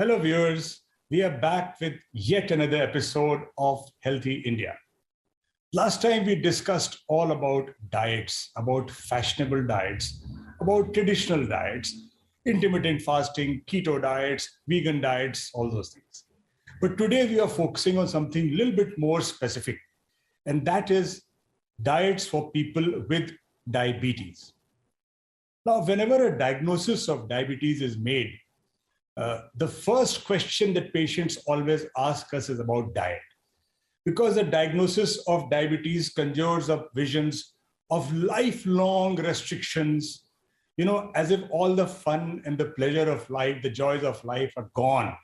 Hello viewers, we are back with yet another episode of Healthy India. Last time we discussed all about diets, about fashionable diets, about traditional diets, intermittent fasting, keto diets, vegan diets, all those things. But today we are focusing on something a little bit more specific, and that is diets for people with diabetes. Now, whenever a diagnosis of diabetes is made, the first question that patients always ask us is about diet, because the diagnosis of diabetes conjures up visions of lifelong restrictions, as if all the fun and the pleasure of life, the joys of life are gone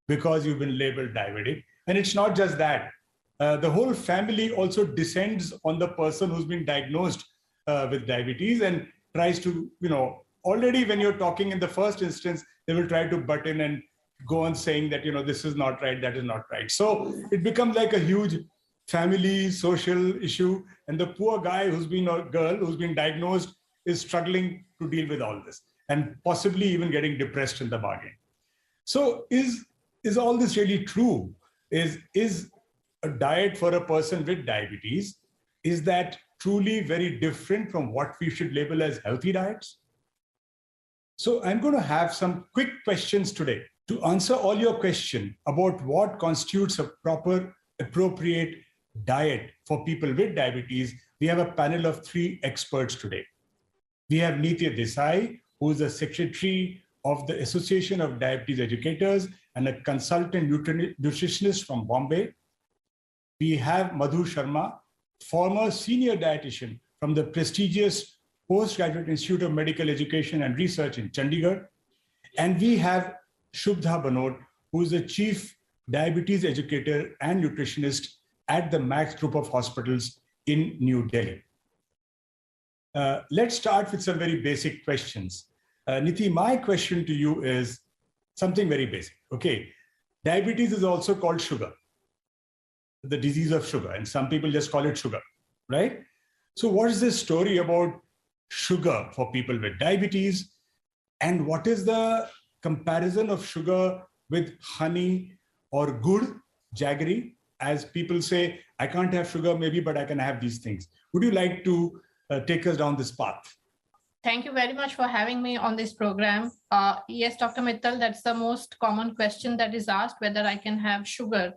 because you've been labeled diabetic. And it's not just that. The whole family also descends on the person who's been diagnosed with diabetes and tries to, already when you're talking in the first instance, they will try to butt in and go on saying that, this is not right, that is not right. So it becomes like a huge family social issue. And the poor guy who's been, or girl who's been diagnosed is struggling to deal with all this and possibly even getting depressed in the bargain. So is all this really true? Is a diet for a person with diabetes, is that truly very different from what we should label as healthy diets? So I'm going to have some quick questions today to answer all your questions about what constitutes a proper, appropriate diet for people with diabetes. We have a panel of 3 experts today. We have Niti Desai, who is the secretary of the Association of Diabetes Educators and a consultant nutritionist from Bombay. We have Madhu Sharma, former senior dietitian from the prestigious Postgraduate Institute of Medical Education and Research in Chandigarh. And we have Shubhda Bhanot, who is the chief diabetes educator and nutritionist at the Max Group of Hospitals in New Delhi. Let's start with some very basic questions. Niti, my question to you is something very basic. Okay, diabetes is also called sugar, the disease of sugar, and some people just call it sugar, right? So what is this story about sugar for people with diabetes, and what is the comparison of sugar with honey or gur, jaggery? As people say, I can't have sugar maybe, but I can have these things. Would you like to take us down this path? Thank you very much for having me on this program. Yes, Dr. Mittal, that's the most common question that is asked, whether I can have sugar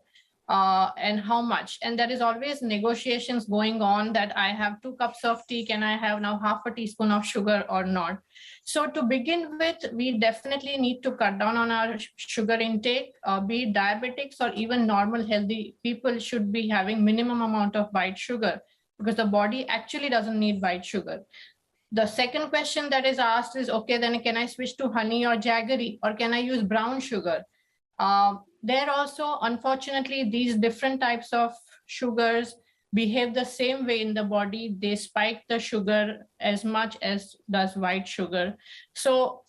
and how much. And there is always negotiations going on that I have 2 cups of tea, can I have now half a teaspoon of sugar or not? So to begin with, we definitely need to cut down on our sugar intake. Be it diabetics or even normal healthy people should be having minimum amount of white sugar, because the body actually doesn't need white sugar. The second question that is asked is, okay, then can I switch to honey or jaggery, or can I use brown sugar? There also, unfortunately, these different types of sugars behave the same way in the body. They spike the sugar as much as does white sugar. So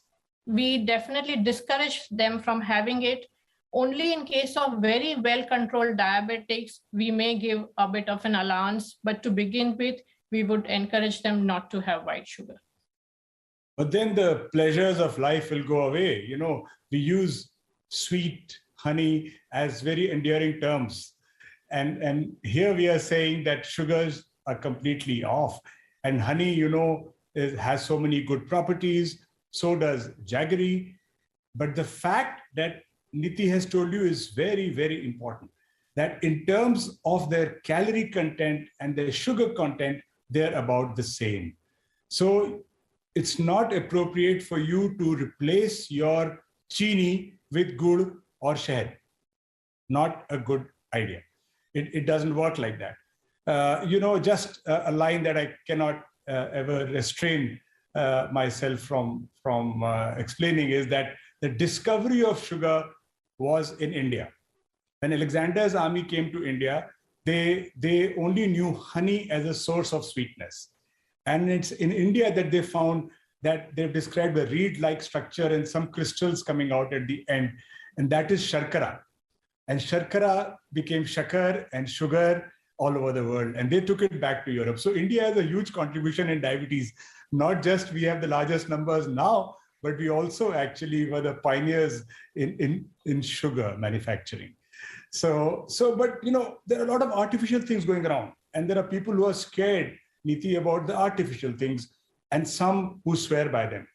we definitely discourage them from having it. Only in case of very well-controlled diabetics, we may give a bit of an allowance, but to begin with, we would encourage them not to have white sugar. But then the pleasures of life will go away. We use sweet, honey as very endearing terms. And here we are saying that sugars are completely off. And honey, has so many good properties. So does jaggery. But the fact that Niti has told you is very, very important. That in terms of their calorie content and their sugar content, they're about the same. So it's not appropriate for you to replace your chini with gur or shahad. Not a good idea. It doesn't work like that. Just a line that I cannot ever restrain myself from explaining is that the discovery of sugar was in India. When Alexander's army came to India, they only knew honey as a source of sweetness. And it's in India that they found that they've described a reed-like structure and some crystals coming out at the end. And that is sharkara. And sharkara became shakar and sugar all over the world. And they took it back to Europe. So India has a huge contribution in diabetes. Not just we have the largest numbers now, but we also actually were the pioneers in sugar manufacturing. But there are a lot of artificial things going around, and there are people who are scared, Niti, about the artificial things, and some who swear by them.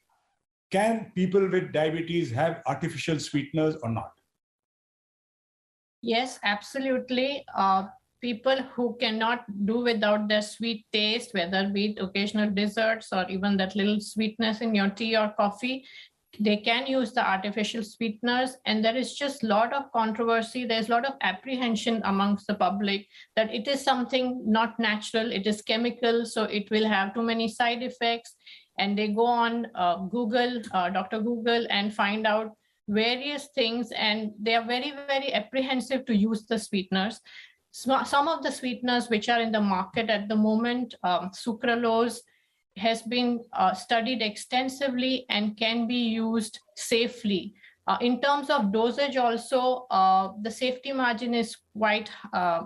Can people with diabetes have artificial sweeteners or not? Yes, absolutely. People who cannot do without their sweet taste, whether be it occasional desserts or even that little sweetness in your tea or coffee, they can use the artificial sweeteners. And there is just a lot of controversy. There's a lot of apprehension amongst the public that it is something not natural, it is chemical, so it will have too many side effects. And they go on Google, Dr. Google, and find out various things, and they are very, very apprehensive to use the sweeteners. Some of the sweeteners which are in the market at the moment, sucralose, has been studied extensively and can be used safely. In terms of dosage also, the safety margin is quite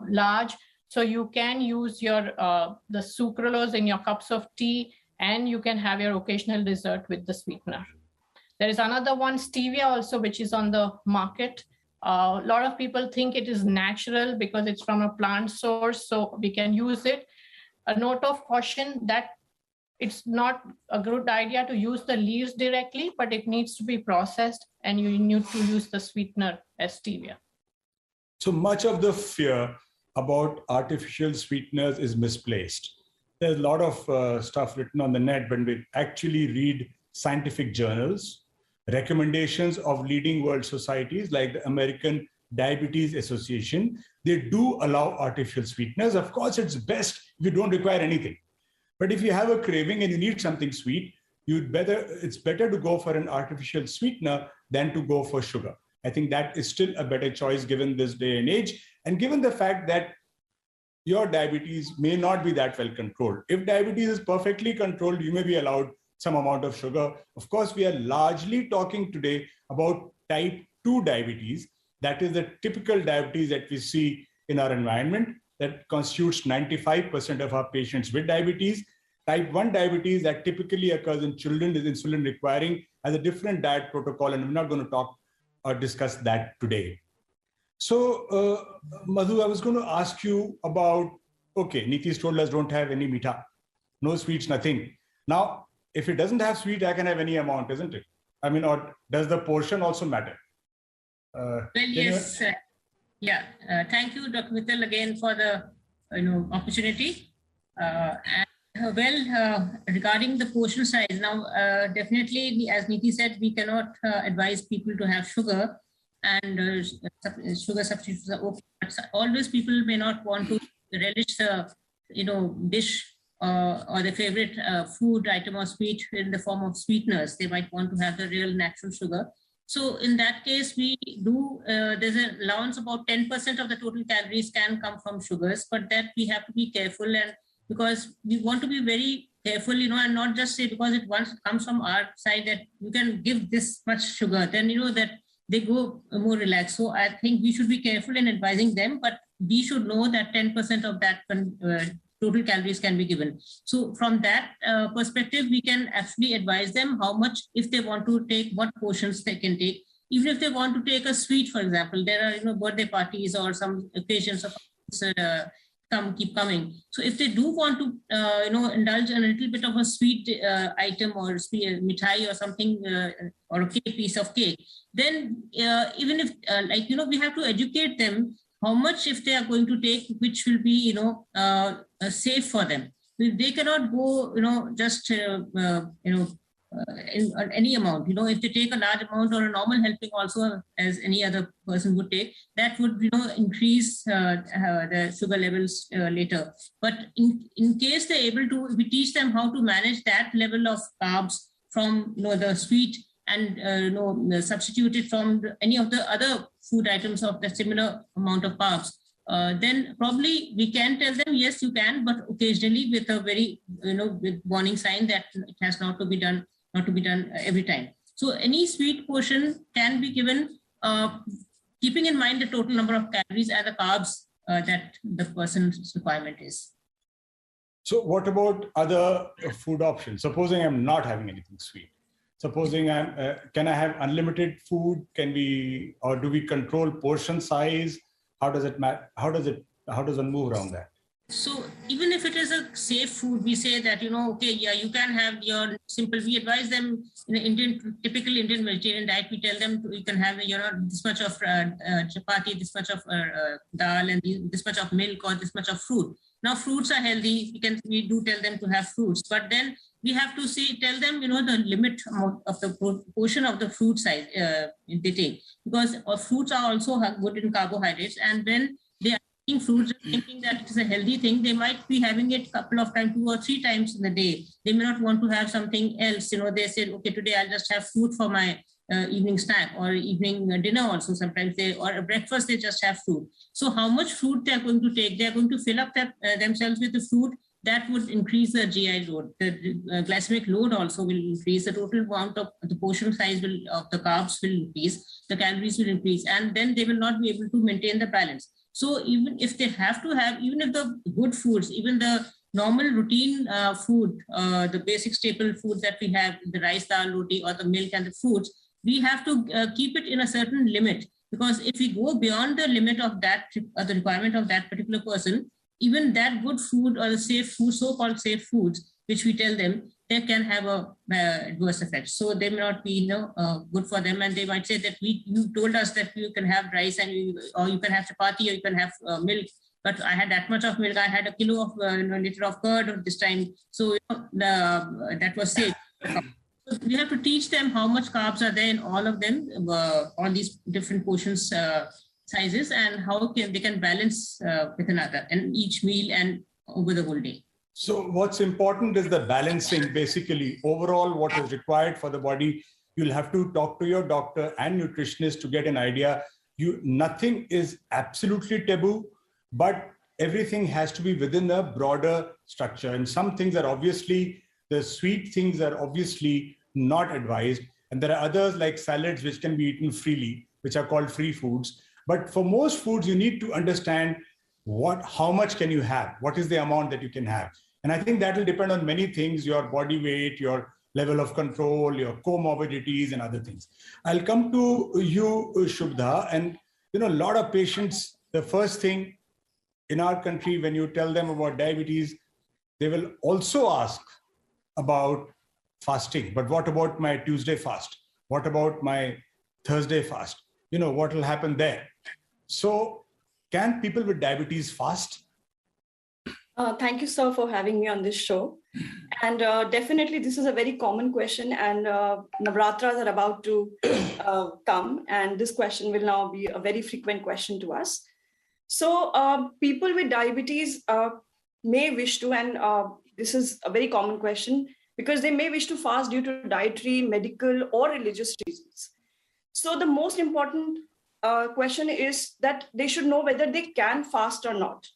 large. So you can use the sucralose in your cups of tea, and you can have your occasional dessert with the sweetener. There is another one, stevia also, which is on the market. A lot of people think it is natural because it's from a plant source, so we can use it. A note of caution that it's not a good idea to use the leaves directly, but it needs to be processed, and you need to use the sweetener as stevia. So much of the fear about artificial sweeteners is misplaced. There's a lot of stuff written on the net, but we actually read scientific journals, recommendations of leading world societies like the American Diabetes Association. They do allow artificial sweeteners. Of course, it's best if you don't require anything. But if you have a craving and you need something sweet, it's better to go for an artificial sweetener than to go for sugar. I think that is still a better choice given this day and age, and given the fact that your diabetes may not be that well controlled. If diabetes is perfectly controlled, you may be allowed some amount of sugar. Of course, we are largely talking today about type 2 diabetes. That is the typical diabetes that we see in our environment that constitutes 95% of our patients with diabetes. Type 1 diabetes that typically occurs in children is insulin requiring, has a different diet protocol, and we're not going to talk or discuss that today. So, Madhu, I was going to ask you about, okay, Niti's told us don't have any meetha, no sweets, nothing. Now, if it doesn't have sweet, I can have any amount, isn't it? I mean, or does the portion also matter? Well, yes. Thank you, Dr. Mittal, again for the opportunity. Regarding the portion size, now definitely, as Niti said, we cannot advise people to have sugar, and sugar substitutes are okay. But always people may not want to relish the dish or the favorite food item or sweet in the form of sweeteners. They might want to have the real natural sugar. So in that case, we do, there's an allowance about 10% of the total calories can come from sugars, but that we have to be careful, and because we want to be very careful, and not just say because once it comes from our side that you can give this much sugar, then that they go more relaxed. So I think we should be careful in advising them, but we should know that 10% of that total calories can be given. So from that perspective, we can actually advise them how much, if they want to take, what portions they can take. Even if they want to take a sweet, for example, there are birthday parties or some occasions of keep coming. So if they do want to indulge in a little bit of a sweet item or sweet mithai or something or a piece of cake, then even if we have to educate them how much if they are going to take, which will be safe for them. They cannot go just in any amount. If they take a large amount or a normal helping also, as any other person would take, that would increase the sugar levels later. But in case they're able to, we teach them how to manage that level of carbs from the sweet and substitute it from any of the other food items of the similar amount of carbs, then probably we can tell them, yes, you can, but occasionally with a very, with warning sign that it has not to be done every time. So any sweet portion can be given, keeping in mind the total number of calories and the carbs that the person's requirement is. So what about other food options? Supposing I'm not having anything sweet. Supposing can I have unlimited food? Or do we control portion size? How does it matter? How does one move around that? So even if it is a safe food, we say that, okay, yeah, you can have your simple, we advise them in an typical Indian vegetarian diet, we tell them you can have, this much of chapati, this much of dal, and this much of milk or this much of fruit. Now fruits are healthy. We do tell them to have fruits, but then we have to tell them, the limit of the portion of the fruit size they take, because fruits are also good in carbohydrates, and when they are eating fruits thinking that it is a healthy thing, they might be having it a couple of times, 2 or 3 times in the day. They may not want to have something else. They say, okay, today I'll just have fruit for my evening snack or evening dinner also. Sometimes or a breakfast, they just have fruit. So how much fruit they're going to take? They're going to fill up themselves with the fruit. That would increase the GI load. The glycemic load also will increase. The total amount of the portion size of the carbs will increase. The calories will increase. And then they will not be able to maintain the balance. So even if they have to have, even if the good foods, even the normal routine food, the basic staple food that we have, the rice, dal, roti, or the milk and the fruits, we have to keep it in a certain limit. Because if we go beyond the limit of that, the requirement of that particular person, even that good food or the safe food, so-called safe foods, which we tell them, they can have a adverse effect. So they may not be good for them, and they might say that you told us that you can have rice or you can have chapati or you can have milk, but I had that much of milk. I had a kilo of liter of curd this time, so that was safe. So we have to teach them how much carbs are there in all of them, all these different portions sizes, and how they can balance with another and each meal and over the whole day. So what's important is the balancing. Basically, overall, what is required for the body, you'll have to talk to your doctor and nutritionist to get an idea. Nothing is absolutely taboo, but everything has to be within a broader structure. And some things are obviously, the sweet things are obviously not advised. And there are others like salads, which can be eaten freely, which are called free foods. But for most foods, you need to understand how much can you have? What is the amount that you can have? And I think that will depend on many things, your body weight, your level of control, your comorbidities and other things. I'll come to you, Shubhda. And, a lot of patients, the first thing in our country, when you tell them about diabetes, they will also ask about fasting. But what about my Tuesday fast? What about my Thursday fast? What will happen there? So can people with diabetes fast? Thank you, sir, for having me on this show. And definitely, this is a very common question, and Navratras are about to come, and this question will now be a very frequent question to us. So people with diabetes may wish to, and this is a very common question, because they may wish to fast due to dietary, medical, or religious reasons. So the most important question is that they should know whether they can fast or not.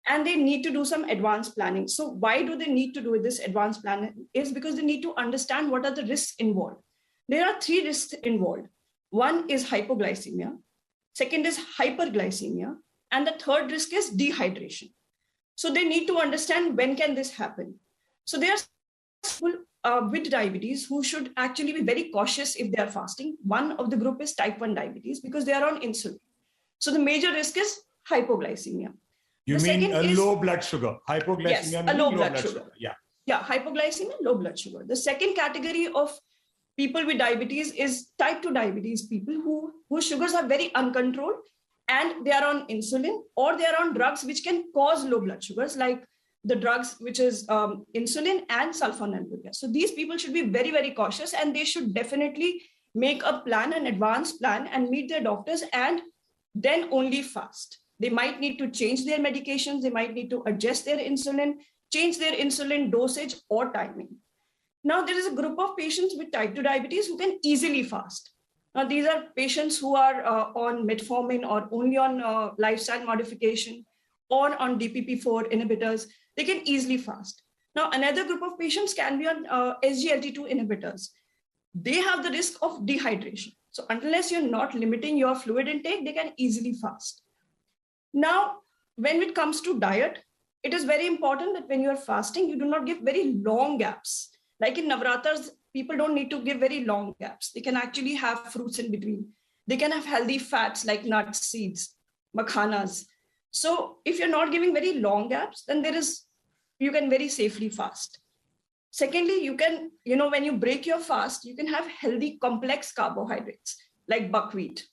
And they need to do some advanced planning. So why do they need to do this advanced planning? Is because they need to understand what are the risks involved. There are 3 risks involved. One is hypoglycemia. Second is hyperglycemia. And the third risk is dehydration. So they need to understand when can this happen. So there are people with diabetes who should actually be very cautious if they are fasting. One of the group is type 1 diabetes because they are on insulin. So the major risk is hypoglycemia. You mean a low blood sugar? Hypoglycemia? Yes, a low blood sugar. Yeah, hypoglycemia, low blood sugar. The second category of people with diabetes is type 2 diabetes, people whose sugars are very uncontrolled and they are on insulin, or they are on drugs which can cause low blood sugars, like the drugs which is insulin and sulfonamide. So these people should be very, very cautious, and they should definitely make a plan, an advanced plan, and meet their doctors, and then only fast. They might need to change their medications. They might need to adjust their insulin, change their insulin dosage or timing. Now, there is a group of patients with type 2 diabetes who can easily fast. Now, these are patients who are on metformin or only on lifestyle modification or on DPP-4 inhibitors. They can easily fast. Now, another group of patients can be on SGLT2 inhibitors. They have the risk of dehydration. So unless you're not limiting your fluid intake, they can easily fast. Now, when it comes to diet, it is very important that when you are fasting, you do not give very long gaps. Like in Navratras, people don't need to give very long gaps. They can actually have fruits in between. They can have healthy fats like nuts, seeds, makhanas. So if you're not giving very long gaps, then you can very safely fast. Secondly, you can, when you break your fast, you can have healthy complex carbohydrates like buckwheat.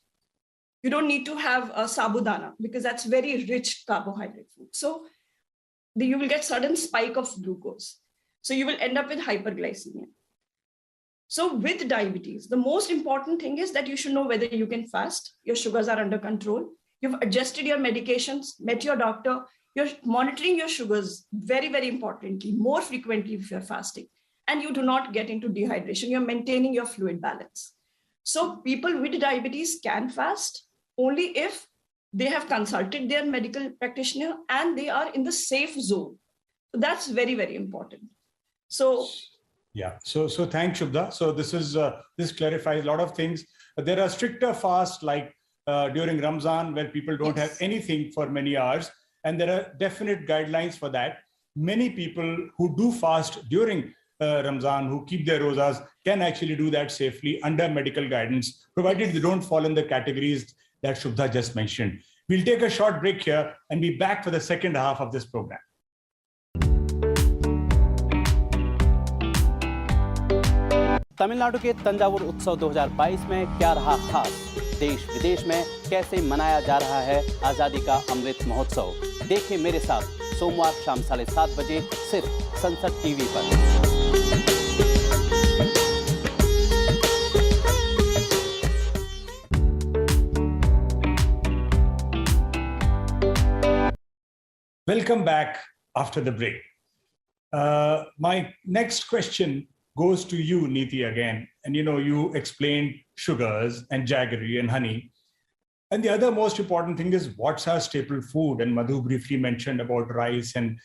You don't need to have a sabudana because that's very rich carbohydrate food. So you will get sudden spike of glucose. So you will end up with hyperglycemia. So with diabetes, the most important thing is that you should know whether you can fast, your sugars are under control, you've adjusted your medications, met your doctor, you're monitoring your sugars very, very importantly, more frequently if you're fasting, and you do not get into dehydration, you're maintaining your fluid balance. So people with diabetes can fast only if they have consulted their medical practitioner and they are in the safe zone. So that's very, very important. So yeah, so thanks, Shubhda. So this clarifies a lot of things. There are stricter fasts like during Ramzan where people don't have anything for many hours, and there are definite guidelines for that. Many people who do fast during Ramzan, who keep their rosas, can actually do that safely under medical guidance, provided they don't fall in the categories that Shubhda just mentioned. We'll take a short break here and be back for the second half of this program. Tamil Nadu के तंजावुर उत्सव 2022 में क्या रहा खास? देश विदेश में कैसे मनाया जा रहा है आजादी का अमृत महोत्सव? देखें मेरे साथ सोमवार शाम 7:30 बजे सिर्फ संसद टीवी पर। Welcome back after the break. My next question goes to you, Niti, again. And you explained sugars and jaggery and honey. And the other most important thing is what's our staple food? And Madhu briefly mentioned about rice and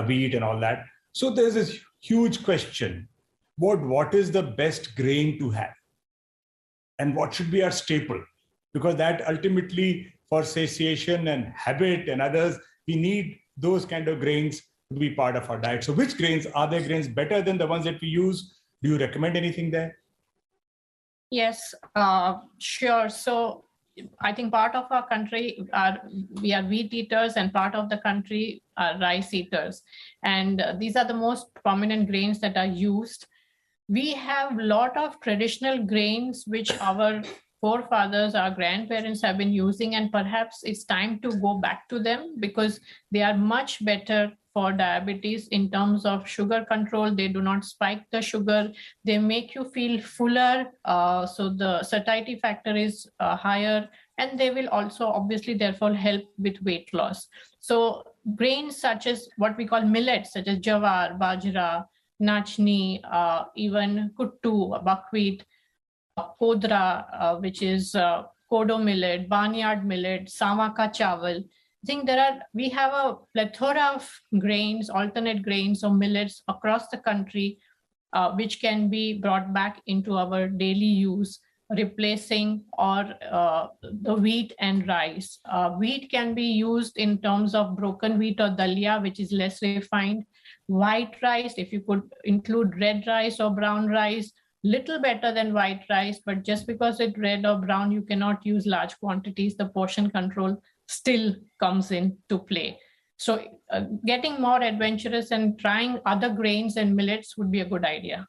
wheat and all that. So there's this huge question. What is the best grain to have? And what should be our staple? Because that ultimately for satiation and habit and others, we need those kind of grains to be part of our diet. So which grains, are there grains better than the ones that we use? Do you recommend anything there? Yes, sure. So I think part of our country we are wheat eaters and part of the country are rice eaters. And these are the most prominent grains that are used. We have a lot of traditional grains which our forefathers, our grandparents have been using, and perhaps it's time to go back to them because they are much better for diabetes in terms of sugar control. They do not spike the sugar. They make you feel fuller. So the satiety factor is higher, and they will also obviously therefore help with weight loss. So grains such as what we call millets, such as jawar, bajra, nachni, even kuttu, buckwheat, kodra, which is kodo millet, barnyard millet, sawa ka chawal. I think we have a plethora of grains, alternate grains or millets across the country, which can be brought back into our daily use, replacing the wheat and rice. Wheat can be used in terms of broken wheat or dalia, which is less refined. White rice, if you could include red rice or brown rice, little better than white rice, but just because it's red or brown, you cannot use large quantities. The portion control still comes into play. So getting more adventurous and trying other grains and millets would be a good idea.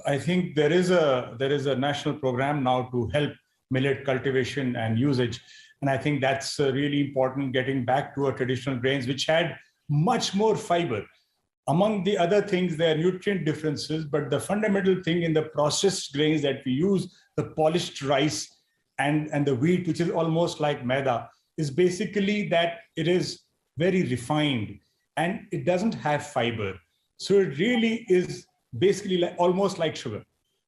I think there is a national program now to help millet cultivation and usage. And I think that's really important, getting back to our traditional grains, which had much more fiber. Among the other things, there are nutrient differences, but the fundamental thing in the processed grains that we use, the polished rice and the wheat, which is almost like maida, is basically that it is very refined and it doesn't have fiber. So it really is basically almost like sugar.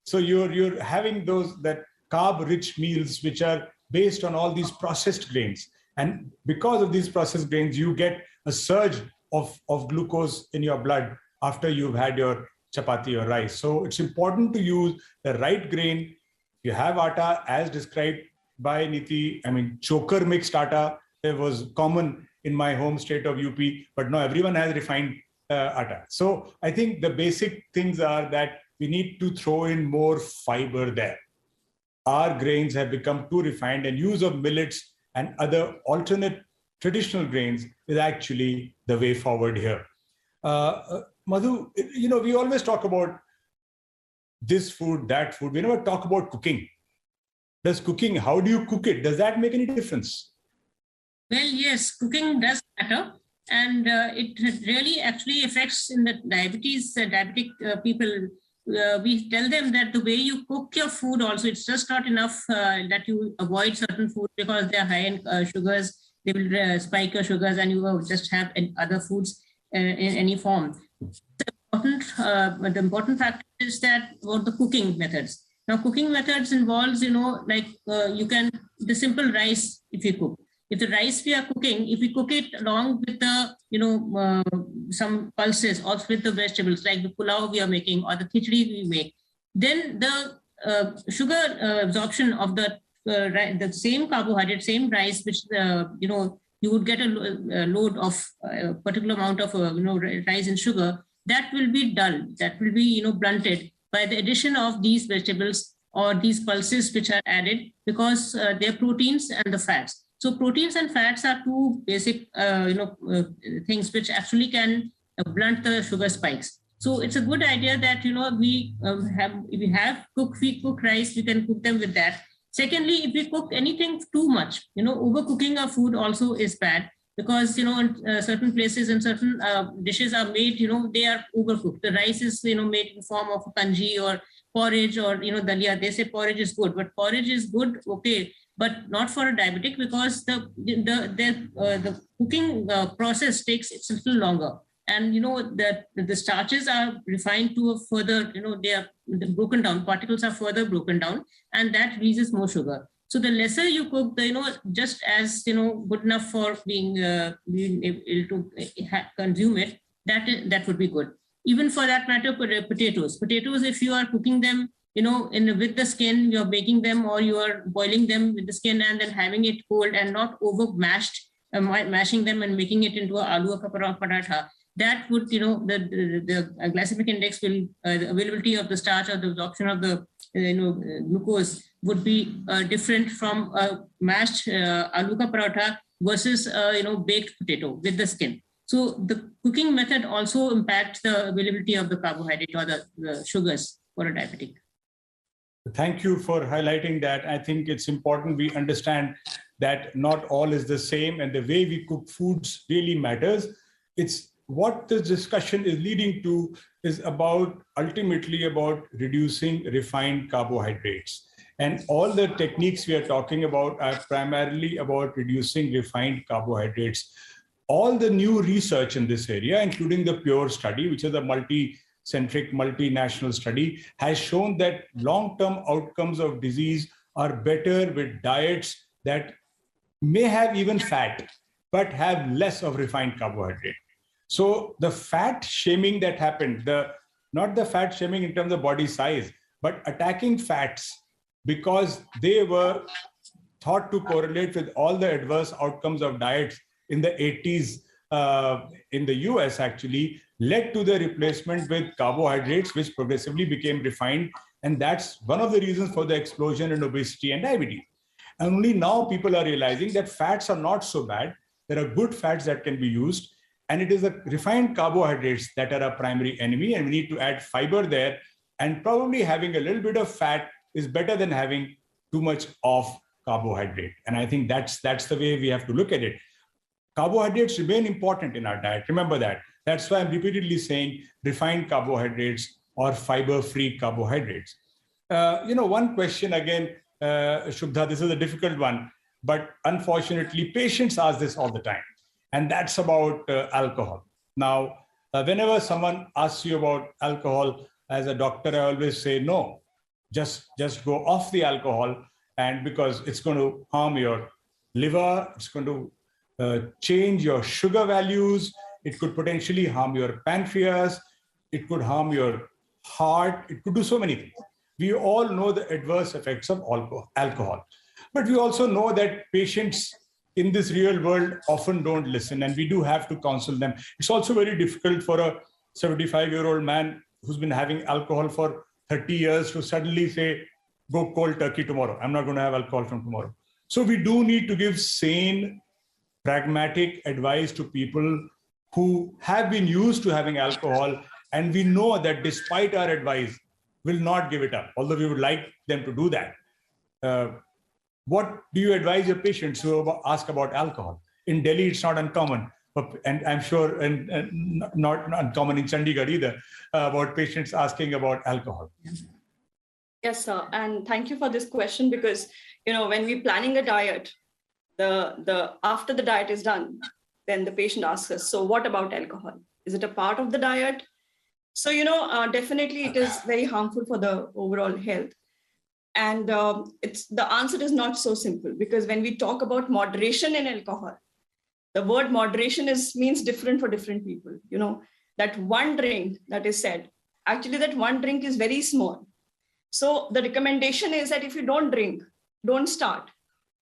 So you're having that carb-rich meals which are based on all these processed grains. And because of these processed grains, you get a surge of glucose in your blood after you've had your chapati or rice. So it's important to use the right grain. You have atta as described by Niti. I mean, choker mixed atta, it was common in my home state of UP, but now everyone has refined atta. So I think the basic things are that we need to throw in more fiber there. Our grains have become too refined, and use of millets and other alternate traditional grains is actually the way forward here. Madhu, we always talk about this food, that food. We never talk about cooking. How do you cook it? Does that make any difference? Well, yes, cooking does matter. And it really actually affects in the diabetic people. We tell them that the way you cook your food also, it's just not enough that you avoid certain food because they are high in sugars. They will spike your sugars and you will just have other foods in any form. The important factor is that about the cooking methods. Now, cooking methods involves, the simple rice if you cook. If the rice we are cooking, if we cook it along with the, some pulses or with the vegetables like the pulao we are making or the khichdi we make, then the sugar absorption of the same carbohydrate, same rice, which, you would get a load of a particular amount of, rice and sugar, that will be dull, that will be, blunted by the addition of these vegetables or these pulses which are added because they're proteins and the fats. So proteins and fats are two basic, things which actually can blunt the sugar spikes. So it's a good idea that, we cook rice, we can cook them with that. Secondly, if we cook anything too much, overcooking our food also is bad because, in certain places and certain dishes are made, they are overcooked. The rice is, made in form of kanji or porridge or, dalia. They say porridge is good, but porridge is good, okay, but not for a diabetic because the cooking process takes it's a little longer. And, that the starches are refined to a further, they are broken down, particles are further broken down, and that releases more sugar. So the lesser you cook, just as, good enough for being able to consume it, that would be good. Even for that matter, potatoes, if you are cooking them, with the skin, you're baking them or you are boiling them with the skin and then having it cold and not over mashed, mashing them and making it into a aloo ka paratha. That would, the glycemic index will, the availability of the starch or the absorption of the, glucose would be different from a mashed aloo ka paratha versus, baked potato with the skin. So the cooking method also impacts the availability of the carbohydrate or the sugars for a diabetic. Thank you for highlighting that. I think it's important we understand that not all is the same and the way we cook foods really matters. It's what this discussion is leading to is ultimately about reducing refined carbohydrates. And all the techniques we are talking about are primarily about reducing refined carbohydrates. All the new research in this area, including the PURE study, which is a multi-centric, multinational study, has shown that long-term outcomes of disease are better with diets that may have even fat, but have less of refined carbohydrate. So the fat shaming that happened, not the fat shaming in terms of body size, but attacking fats because they were thought to correlate with all the adverse outcomes of diets in the 80s in the US actually led to the replacement with carbohydrates, which progressively became refined. And that's one of the reasons for the explosion in obesity and diabetes. And only now people are realizing that fats are not so bad. There are good fats that can be used. And it is the refined carbohydrates that are our primary enemy. And we need to add fiber there. And probably having a little bit of fat is better than having too much of carbohydrate. And I think that's the way we have to look at it. Carbohydrates remain important in our diet. Remember that. That's why I'm repeatedly saying refined carbohydrates or fiber-free carbohydrates. One question again, Shubhda, this is a difficult one, but unfortunately, patients ask this all the time. And that's about alcohol. Now, whenever someone asks you about alcohol, as a doctor, I always say, no, just go off the alcohol. And because it's going to harm your liver, it's going to change your sugar values. It could potentially harm your pancreas. It could harm your heart. It could do so many things. We all know the adverse effects of alcohol. But we also know that patients in this real world often don't listen, and we do have to counsel them. It's also very difficult for a 75-year-old man who's been having alcohol for 30 years to suddenly say, go cold turkey tomorrow. I'm not going to have alcohol from tomorrow. So we do need to give sane, pragmatic advice to people who have been used to having alcohol. And we know that despite our advice, will not give it up, although we would like them to do that. What do you advise your patients who ask about alcohol? In Delhi, it's not uncommon, and I'm sure and not uncommon in Chandigarh either, about patients asking about alcohol. Yes, sir. And thank you for this question, because, when we're planning a diet, after the diet is done, then the patient asks us, so what about alcohol? Is it a part of the diet? So, definitely it is very harmful for the overall health. And the answer is not so simple, because when we talk about moderation in alcohol, the word moderation means different for different people. That one drink that is said, actually that one drink is very small. So the recommendation is that if you don't drink, don't start.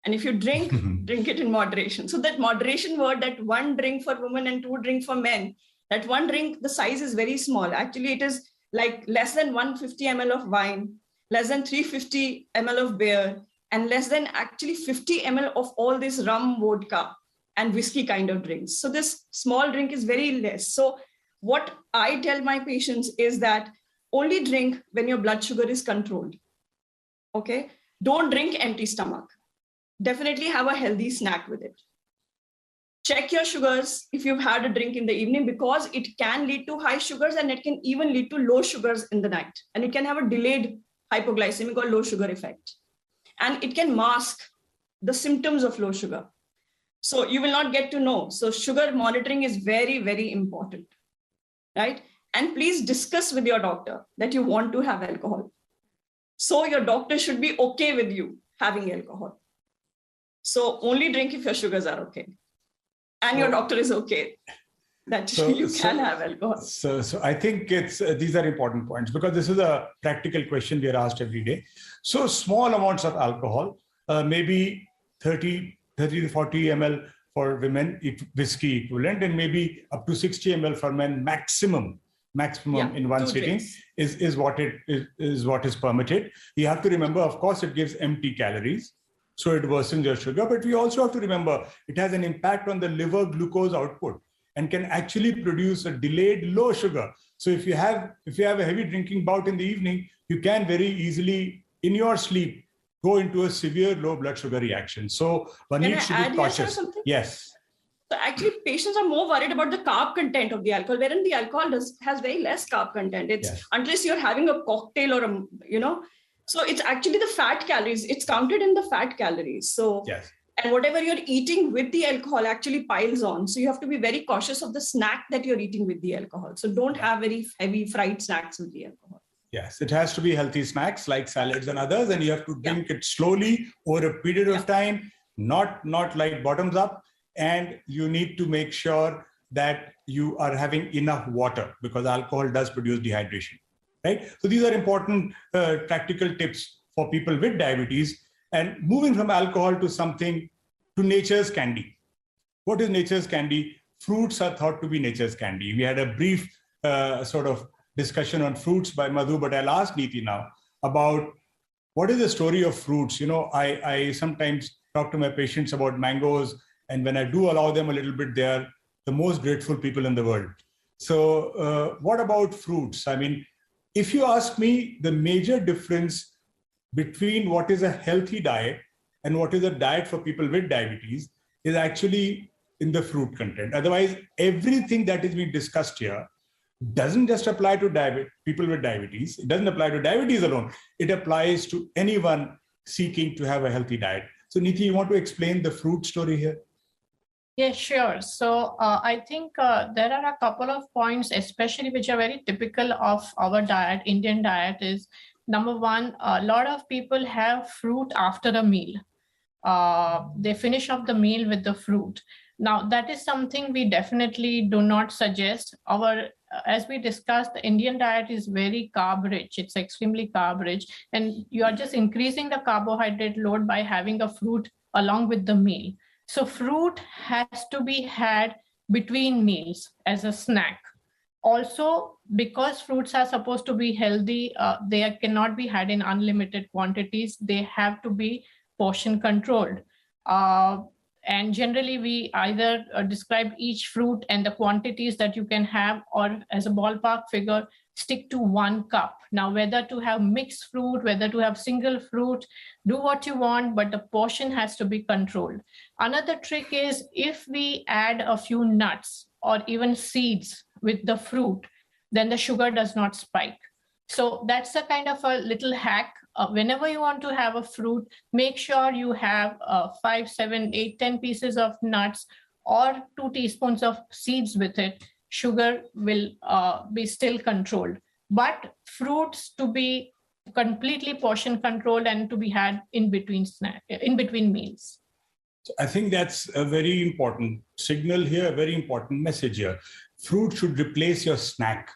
And if you drink, drink it in moderation. So that moderation word, that one drink for women and two drink for men, that one drink, the size is very small. Actually, it is like less than 150 ml of wine, less than 350 ml of beer, and less than actually 50 ml of all this rum, vodka, and whiskey kind of drinks. So this small drink is very less. So what I tell my patients is that only drink when your blood sugar is controlled. Okay? Don't drink empty stomach. Definitely have a healthy snack with it. Check your sugars if you've had a drink in the evening, because it can lead to high sugars and it can even lead to low sugars in the night. And it can have a delayed hypoglycemic or low sugar effect. And it can mask the symptoms of low sugar. So you will not get to know. So sugar monitoring is very, very important, right? And please discuss with your doctor that you want to have alcohol. So your doctor should be okay with you having alcohol. So only drink if your sugars are okay. And your doctor is okay that you can have alcohol. So I think these are important points, because this is a practical question we are asked every day. So small amounts of alcohol, maybe 30 to 40 ml for women, whiskey equivalent, and maybe up to 60 ml for men, maximum in one sitting is what is permitted. You have to remember, of course, it gives empty calories, so it worsens your sugar. But we also have to remember it has an impact on the liver glucose output and can actually produce a delayed low sugar. So if you have a heavy drinking bout in the evening, you can very easily in your sleep go into a severe low blood sugar reaction. So one needs to be cautious. Yes. So actually, patients are more worried about the carb content of the alcohol, wherein the alcohol has very less carb content. It's unless you're having a cocktail or so it's actually the fat calories. It's counted in the fat calories. So and whatever you're eating with the alcohol actually piles on. So you have to be very cautious of the snack that you're eating with the alcohol. So don't have very heavy fried snacks with the alcohol. Yes, it has to be healthy snacks like salads and others, and you have to drink it slowly over a period of time, not like bottoms up. And you need to make sure that you are having enough water, because alcohol does produce dehydration, right? So these are important practical tips for people with diabetes. And moving from alcohol to nature's candy. What is nature's candy? Fruits are thought to be nature's candy. We had a brief sort of discussion on fruits by Madhu, but I'll ask Niti now about what is the story of fruits. I sometimes talk to my patients about mangoes, and when I do allow them a little bit, they are the most grateful people in the world. So what about fruits? I mean, if you ask me, the major difference between what is a healthy diet and what is a diet for people with diabetes is actually in the fruit content. Otherwise, everything that is being discussed here doesn't just apply to people with diabetes. It doesn't apply to diabetes alone. It applies to anyone seeking to have a healthy diet. So Niti, you want to explain the fruit story here? Yeah, sure. So I think there are a couple of points, especially which are very typical of our diet, Indian diet is, number one, a lot of people have fruit after a meal. They finish off the meal with the fruit. Now, that is something we definitely do not suggest. As we discussed, the Indian diet is very carb rich. It's extremely carb rich. And you are just increasing the carbohydrate load by having a fruit along with the meal. So fruit has to be had between meals as a snack, Also, because fruits are supposed to be healthy, they cannot be had in unlimited quantities. They have to be portion controlled. And generally, we either describe each fruit and the quantities that you can have, or as a ballpark figure, stick to 1 cup. Now, whether to have mixed fruit, whether to have single fruit, do what you want, but the portion has to be controlled. Another trick is if we add a few nuts or even seeds with the fruit, then the sugar does not spike. So that's a kind of a little hack. Whenever you want to have a fruit, make sure you have 5, 7, 8, 10 pieces of nuts or 2 teaspoons of seeds with it. Sugar will be still controlled, but fruits to be completely portion controlled and to be had in between meals. So I think that's a very important signal here, a very important message here. Fruit should replace your snack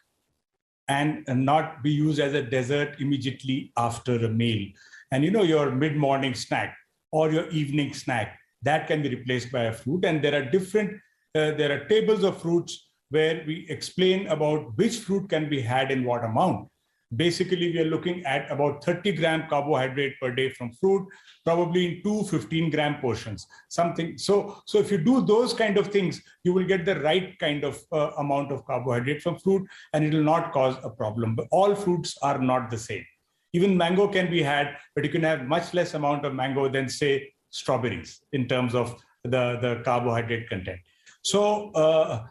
and not be used as a dessert immediately after a meal. And your mid-morning snack or your evening snack, that can be replaced by a fruit. And there are tables of fruits where we explain about which fruit can be had in what amount. Basically, we are looking at about 30 gram carbohydrate per day from fruit, probably in 2 15-gram portions, something. So if you do those kind of things, you will get the right kind of amount of carbohydrate from fruit, and it will not cause a problem. But all fruits are not the same. Even mango can be had, but you can have much less amount of mango than, say, strawberries in terms of the carbohydrate content. So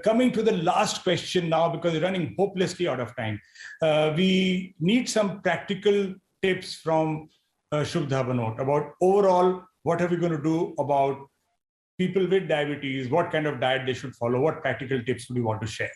coming to the last question now, because we're running hopelessly out of time, we need some practical tips from Shubhda, Bhanot, about overall, what are we going to do about people with diabetes, what kind of diet they should follow, what practical tips do you want to share?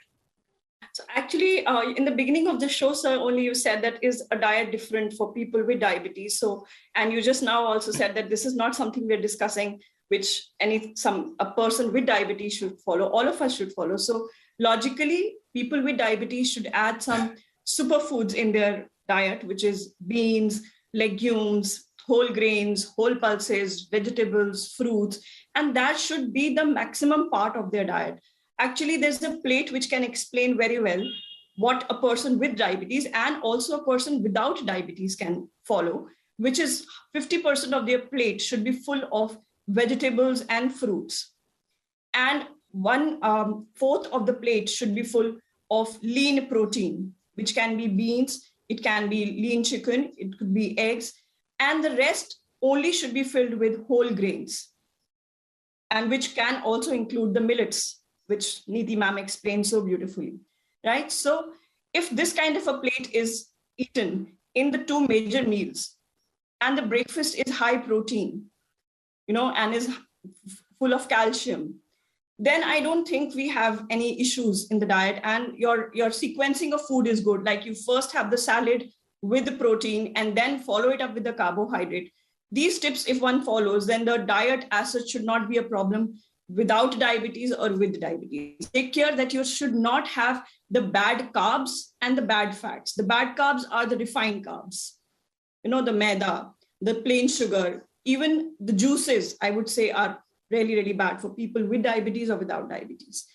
So actually, in the beginning of the show, sir, only you said that is a diet different for people with diabetes. So, and you just now also said that this is not something we're discussing, which a person with diabetes should follow. All of us should follow. So logically, people with diabetes should add some superfoods in their diet, which is beans, legumes, whole grains, whole pulses, vegetables, fruits, and that should be the maximum part of their diet. Actually, there's a plate which can explain very well what a person with diabetes and also a person without diabetes can follow, which is 50% of their plate should be full of vegetables and fruits. And 1/4 of the plate should be full of lean protein, which can be beans, it can be lean chicken, it could be eggs, and the rest only should be filled with whole grains, and which can also include the millets, which Niti ma'am explained so beautifully, right? So if this kind of a plate is eaten in the 2 major meals, and the breakfast is high protein, and is full of calcium, then I don't think we have any issues in the diet. And your sequencing of food is good. Like you first have the salad with the protein and then follow it up with the carbohydrate. These tips, if one follows, then the diet as such should not be a problem without diabetes or with diabetes. Take care that you should not have the bad carbs and the bad fats. The bad carbs are the refined carbs, the maida, the plain sugar, even the juices, I would say, are really, really bad for people with diabetes or without diabetes.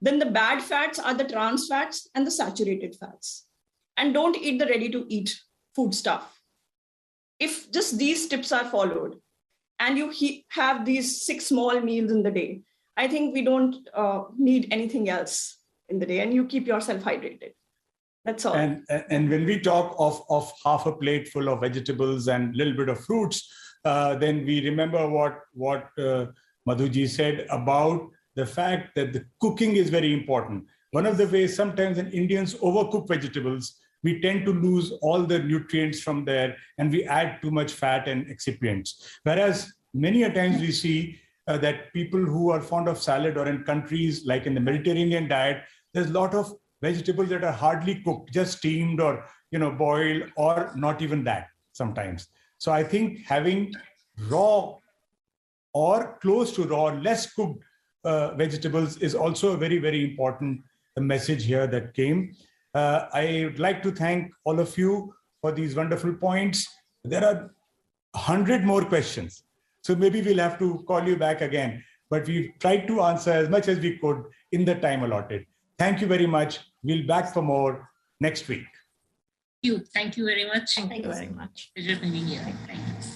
Then the bad fats are the trans fats and the saturated fats. And don't eat the ready-to-eat food stuff. If just these tips are followed and you have these 6 small meals in the day, I think we don't need anything else in the day, and you keep yourself hydrated. That's all. And when we talk of half a plate full of vegetables and a little bit of fruits, then we remember what Madhuji said about the fact that the cooking is very important. One of the ways sometimes when Indians overcook vegetables, we tend to lose all the nutrients from there and we add too much fat and excipients. Whereas many a times we see that people who are fond of salad, or in countries like in the Mediterranean diet, there's a lot of vegetables that are hardly cooked, just steamed or boiled, or not even that sometimes. So I think having raw or close to raw, less cooked vegetables is also a very, very important message here that came. I would like to thank all of you for these wonderful points. There are 100 more questions, so maybe we'll have to call you back again, but we've tried to answer as much as we could in the time allotted. Thank you very much. We'll be back for more next week. Thank you very much. Thank you very much. Pleasure being here. Thank you.